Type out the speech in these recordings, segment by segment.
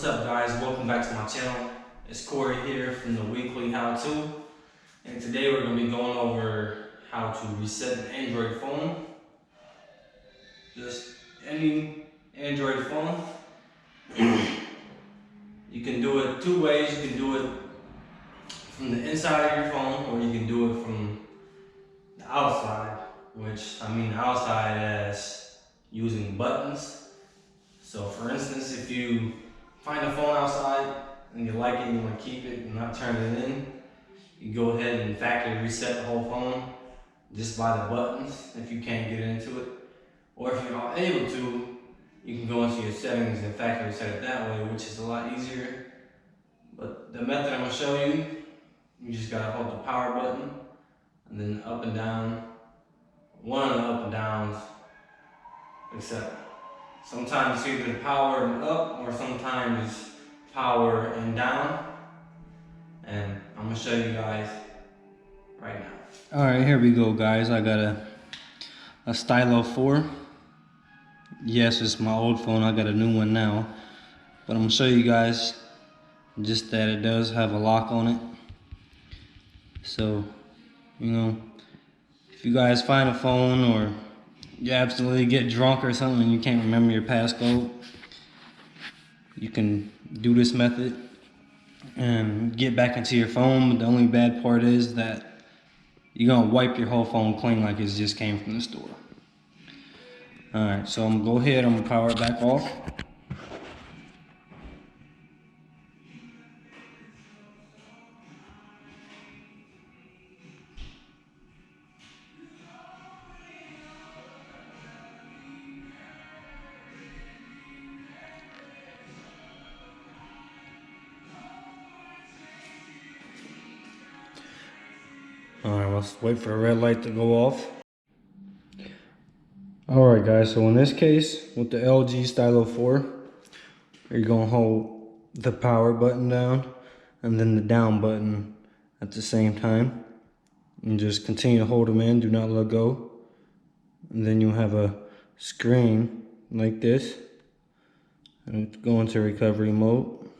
up, guys? Welcome back to my channel. It's Corey here from the Weekly How To, and today we're going to be going over how to reset an Android phone. Just any Android phone. You can do it two ways. You can do it from the inside of your phone, or you can do it from the outside, which I mean outside as using buttons. So for instance, if you find a phone outside and you like it and you want to keep it and not turn it in, you go ahead and factory reset the whole phone just by the buttons if you can't get into it. Or if you're not able to, you can go into your settings and factory reset it that way, which is a lot easier. But the method I'm going to show you, you just got to hold the power button and then up and down. One of the up and downs, except sometimes it's either power and up or sometimes power and down. And I'm gonna show you guys right now. Alright, here we go, guys. I got a Stylo 4. Yes, it's my old phone. I got a new one now. But I'm gonna show you guys just that it does have a lock on it. So, you know, if you guys find a phone or you absolutely get drunk or something and you can't remember your passcode, you can do this method and get back into your phone. But the only bad part is that you're gonna wipe your whole phone clean like it just came from the store. Alright, so I'm gonna go ahead, I'm gonna power it back off. Alright, let's wait for the red light to go off. Alright guys, so in this case, with the LG Stylo 4, you're going to hold the power button down and then the down button at the same time. And just continue to hold them in, do not let go. And then you'll have a screen like this. And go into recovery mode.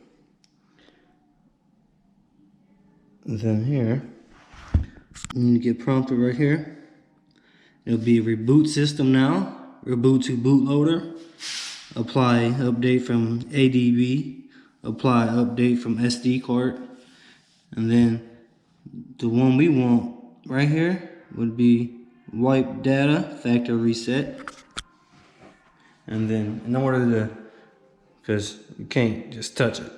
And then here, you get prompted right here. It'll be reboot system now, reboot to bootloader, apply update from ADB, apply update from SD card, and then the one we want right here would be wipe data, factory reset. And then in order to, because you can't just touch it,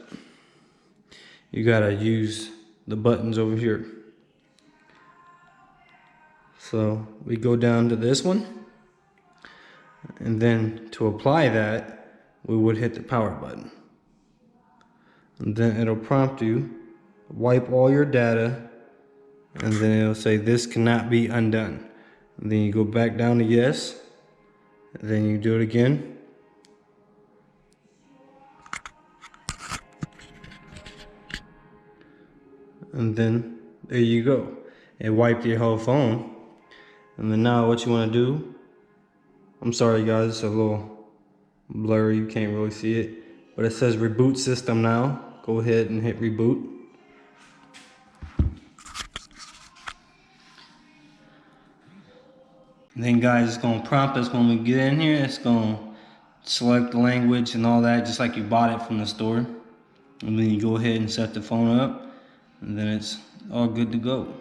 you gotta use the buttons over here. So we go down to this one, and then to apply that, we would hit the power button. And then it'll prompt you, wipe all your data, and then it'll say this cannot be undone. And then you go back down to yes, and then you do it again. And then there you go. It wiped your whole phone. And then now what you want to do, I'm sorry guys, it's a little blurry, you can't really see it, but it says reboot system now. Go ahead and hit reboot. And then guys, it's going to prompt us when we get in here. It's going to select the language and all that, just like you bought it from the store. And then you go ahead and set the phone up, and then it's all good to go.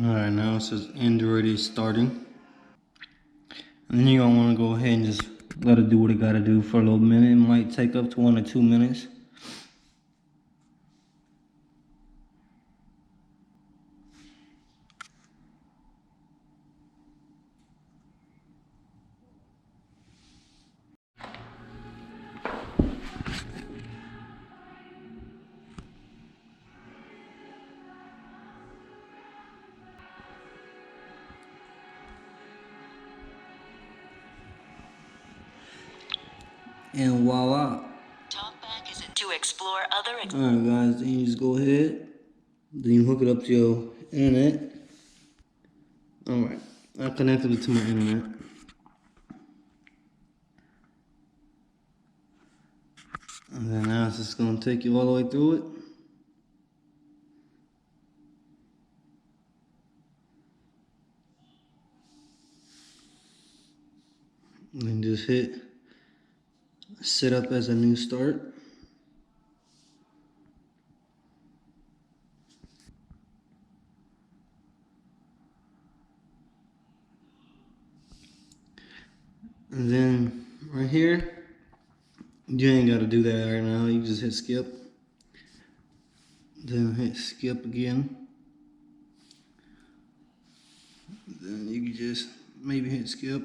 Alright, now it says Android is starting. And then you're going to want to go ahead and just let it do what it got to do for a little minute. It might take up to 1 or 2 minutes. And voila. Talkback is to explore other. Alright guys, then you just go ahead. Then you hook it up to your internet. Alright, I connected it to my internet. And then now it's just going to take you all the way through it. And then just hit set up as a new start. And then right here, you ain't got to do that right now. You just hit skip. Then hit skip again. Then you can just maybe hit skip.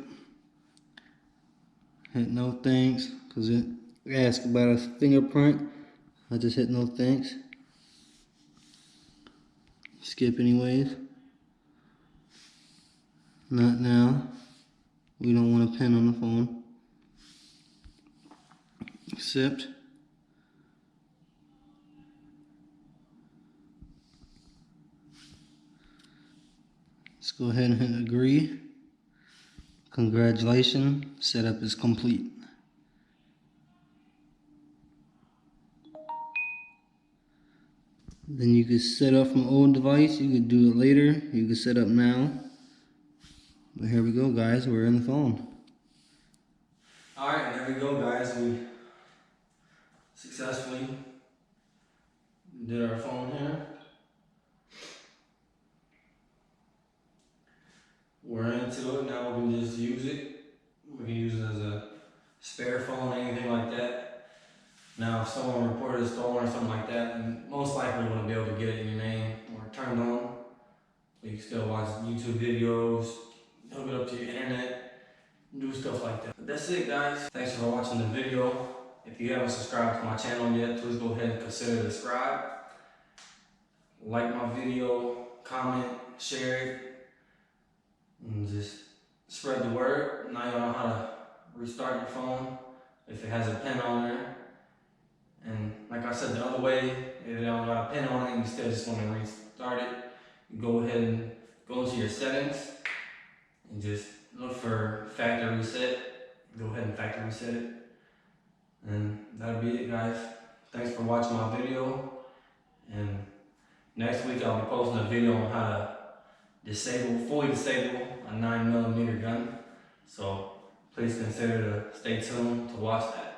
Hit no thanks, because it asks about a fingerprint. I just hit no thanks. Skip anyways. Not now. We don't want a pen on the phone. Accept. Let's go ahead and hit agree. Congratulations, setup is complete. Then you can set up from old device. You could do it later. You can set up now. But here we go, guys. We're in the phone. Alright, there we go, guys. We successfully did our phone here. We're into it now. We can just use it. We can use it as a spare phone, anything like that. Now, if someone reported it stolen or something like that, then most likely wouldn't be able to get it in your name or turned on. But you can still watch YouTube videos, hook it up to your internet, do stuff like that. But that's it, guys. Thanks for watching the video. If you haven't subscribed to my channel yet, please go ahead and consider subscribe. Like my video, comment, share it, and just spread the word. Now you know how to restart your phone if it has a pin on there. And like I said, the other way, if it don't got a pin on it, you still just want to restart it, you go ahead and go into your settings and just look for factory reset. Go ahead and factory reset it. And that'll be it, guys. Thanks for watching my video. And next week I'll be posting a video on how to fully disable a 9mm gun. So please consider to stay tuned to watch that.